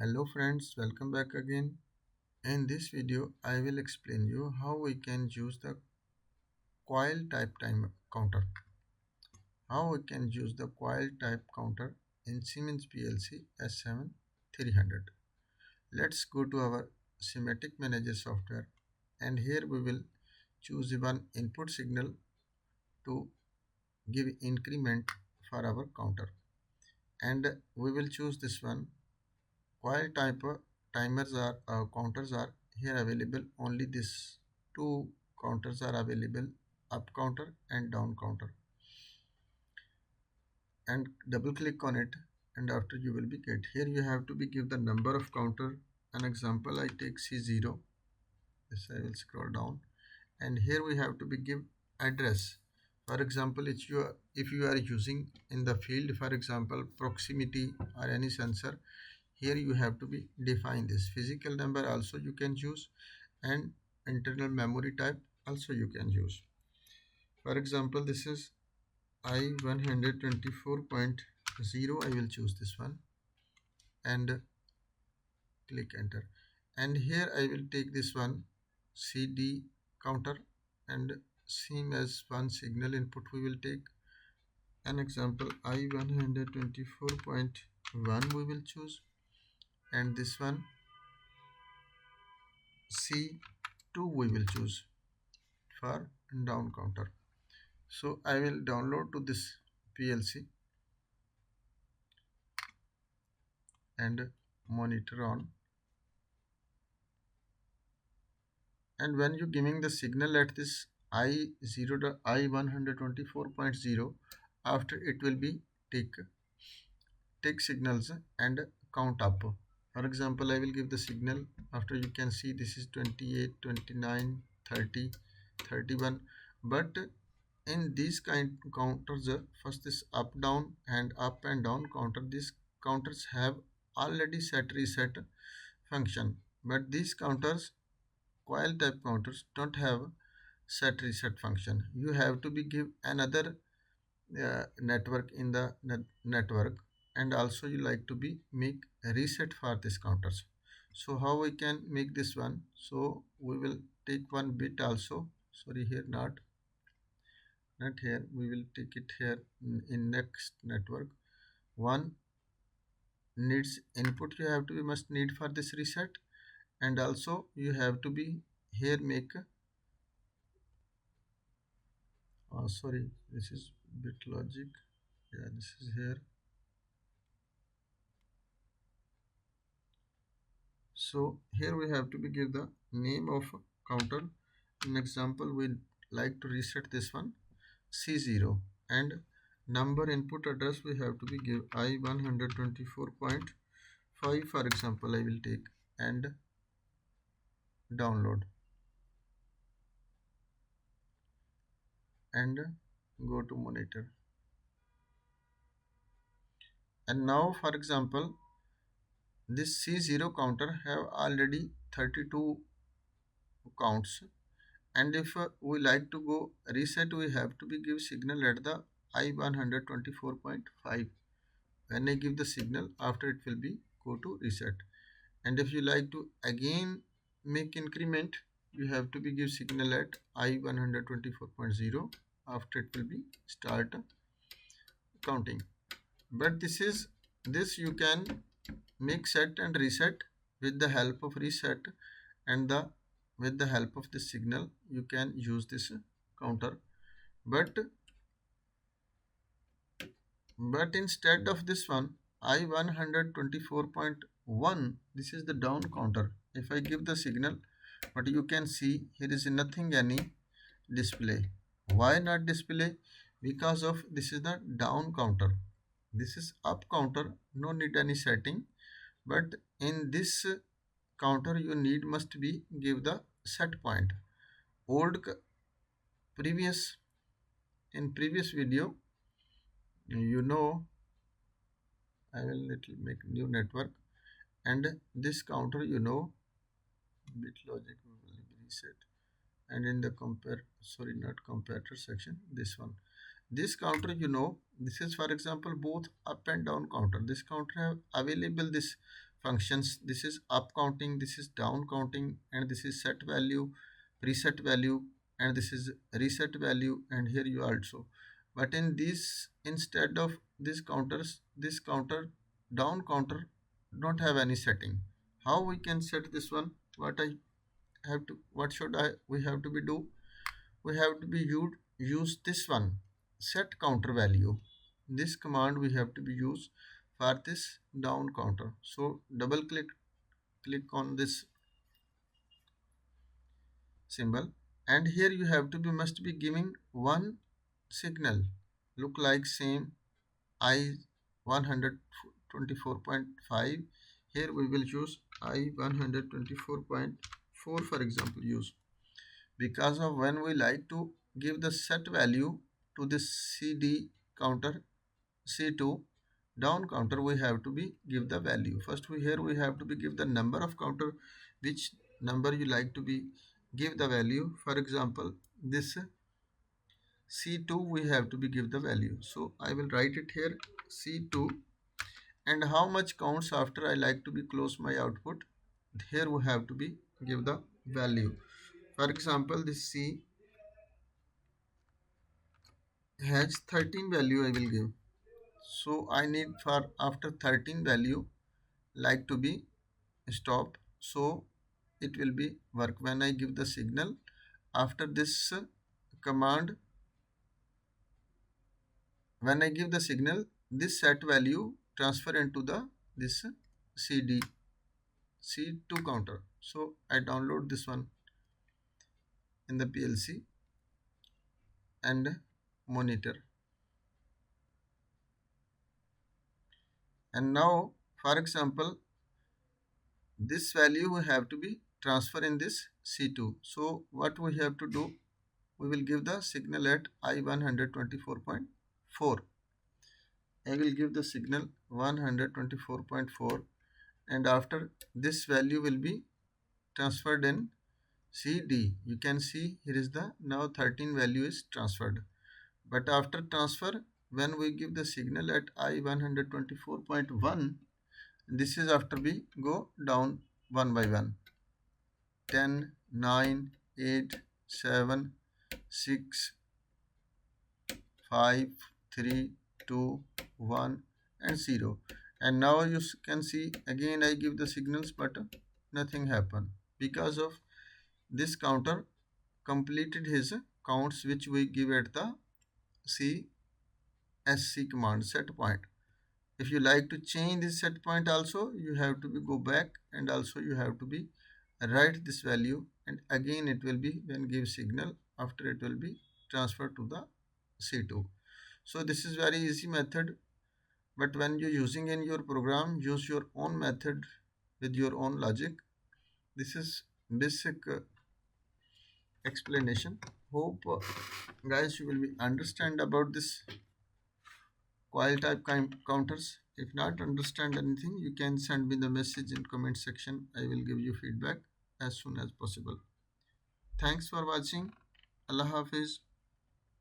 Hello friends, welcome back again. In this video, I will explain you how we can use the coil type time counter. How we can use the coil type counter in Siemens PLC S7-300. Let's go to our schematic manager software, and here we will choose one input signal to give increment for our counter, and we will choose this one. Coil type timers are counters are here available. Only these two counters are available, up counter and down counter. And double click on it, and after you will be get here. You have to be give the number of counter. An example, I take C0. This I will scroll down, and here we have to be give address. For example, if you are using in the field, for example, proximity or any sensor, here you have to be define this physical number also you can use, and internal memory type also you can use. For example, this is I124.0. I will choose this one and click enter, and here I will take this one CD counter and same as one signal input. We will take an example I124.1 we will choose, and this one C2 we will choose for down counter. So I will download to this PLC and monitor on, and when you giving the signal at this I0 to I124.0, after it will be take signals and count up. For example, I will give the signal. After you can see this is 28, 29, 30, 31. But in these kind counters, first this up down and up and down counter, these counters have already set reset function. But these counters, coil type counters, don't have set reset function. You have to be give another network in the network, and also you like to be make a reset for this counters. So how we can make this one? So we will take one bit also, sorry, here not here, we will take it here in next network. One needs input you have to be must need for this reset, and also you have to be here make sorry, this is bit logic. Yeah, this is here. So here we have to be give the name of counter. An example, we like to reset this one C0, and number input address we have to be give I124.5, for example I will take, and download and go to monitor. And now for example, this C0 counter have already 32 counts, and if we like to go reset, we have to be give signal at the I124.5. when I give the signal, after it will be go to reset. And if you like to again make increment, you have to be give signal at I124.0. after it will be start counting. But this you can make set and reset with the help of reset, and with the help of this signal you can use this counter. But instead of this one I124.1, this is the down counter. If I give the signal, but you can see here is nothing any display. Why not display? Because of this is the down counter. This is up counter, no need any setting. But in this counter you need must be give the set point. Old previous in previous video, you know, I will little make new network, and this counter bit logic will be reset, and in the compare, sorry, not comparator section, this counter, this is for example both up and down counter. This counter have available this functions. This is up counting, this is down counting, and this is set value, preset value, and this is reset value, and here you also. But in this, instead of these counters, this counter, down counter, don't have any setting. How we can set this one? What should I we have to be do? We have to be use this one, set counter value. This command we have to be use for this down counter. So double click on this symbol, and here you have to be must be giving one signal look like same I 124.5. Here we will choose I 124.4 for example use, because of when we like to give the set value to this CD counter C2 down counter, we have to be give the value. First we have to be give the number of counter, which number you like to be give the value. For example, this C2 we have to be give the value. So I will write it here C2, and how much counts after I like to be close my output. Here we have to be give the value. For example, this C has 13 value I will give. So I need for after 13 value like to be stop. So it will be work when I give the signal. After this command, when I give the signal, this set value transfer into the this CD C2 counter. So I download this one in the PLC and monitor. And now, for example, this value we have to be transfer in this C2. So what we have to do, we will give the signal at I 124.4. I will give the signal 124.4, and after this value will be transferred in CD. You can see here is the now 13 value is transferred. But after transfer, when we give the signal at I 124.1, this is after we go down one by one. 10, 9, 8, 7, 6, 5, 3, 2, 1 and 0. And now you can see again I give the signals, but nothing happened because of this counter completed his counts which we give at the CSC command set point. If you like to change this set point also, you have to be go back, and also you have to be write this value, and again it will be when give signal, after it will be transferred to the C2. So this is very easy method, but when you're using in your program, use your own method with your own logic. This is basic explanation. Hope guys you will be understand about this coil type counters. If not understand anything, you can send me the message in comment section. I will give you feedback as soon as possible. Thanks for watching. Allah Hafiz.